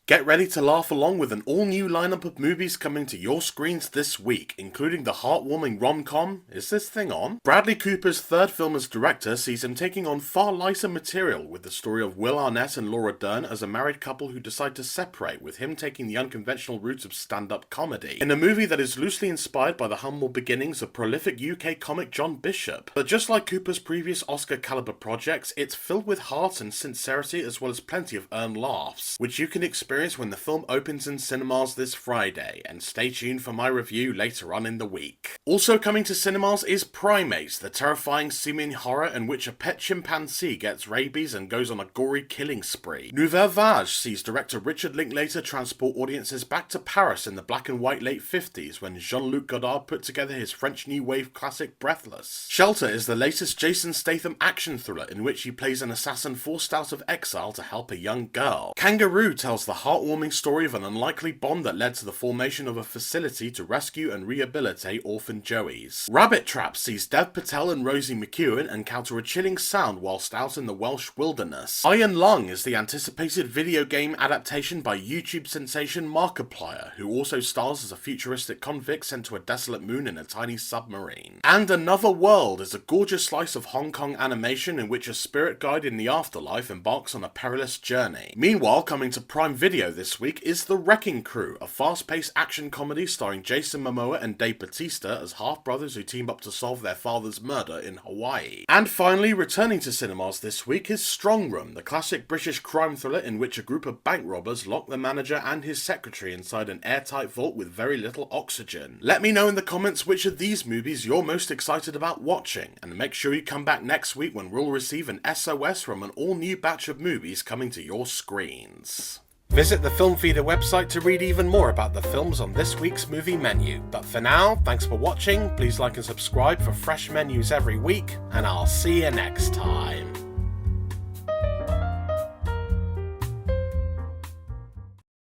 Get ready to laugh along with an all-new lineup of movies coming to your screens this week, including the heartwarming rom-com, Is This Thing On? Bradley Cooper's third film as director sees him taking on far lighter material with the story of Will Arnett and Laura Dern as a married couple who decide to separate, with him taking the unconventional route of stand-up comedy, in a movie that is loosely inspired by the humble beginnings of prolific UK comic John Bishop. But just like Cooper's previous Oscar-caliber projects, it's filled with heart and sincerity as well as plenty of earned laughs, which you can experience when the film opens in cinemas this Friday, and stay tuned for my review later on in the week. Also coming to cinemas is Primates, the terrifying simian horror in which a pet chimpanzee gets rabies and goes on a gory killing spree. Nouvelle Vague sees director Richard Linklater transport audiences back to Paris in the black and white late 50s when Jean-Luc Godard put together his French New Wave classic Breathless. Shelter is the latest Jason Statham action thriller in which he plays an assassin forced out of exile to help a young girl. Kangaroo tells the heartwarming story of an unlikely bond that led to the formation of a facility to rescue and rehabilitate orphan Joeys. Rabbit Trap sees Dev Patel and Rosie McEwen encounter a chilling sound whilst out in the Welsh wilderness. Iron Lung is the anticipated video game adaptation by YouTube sensation Markiplier, who also stars as a futuristic convict sent to a desolate moon in a tiny submarine. And Another World is a gorgeous slice of Hong Kong animation in which a spirit guide in the afterlife embarks on a perilous journey. Meanwhile, coming to Prime Video this week is The Wrecking Crew, a fast-paced action comedy starring Jason Momoa and Dave Bautista as half-brothers who team up to solve their father's murder in Hawaii. And finally, returning to cinemas this week is Strong Room, the classic British crime thriller in which a group of bank robbers lock the manager and his secretary inside an airtight vault with very little oxygen. Let me know in the comments which of these movies you're most excited about watching, and make sure you come back next week when we'll receive an SOS from an all-new batch of movies coming to your screens. Visit the Film Feeder website to read even more about the films on this week's movie menu. But for now, thanks for watching, please like and subscribe for fresh menus every week, and I'll see you next time.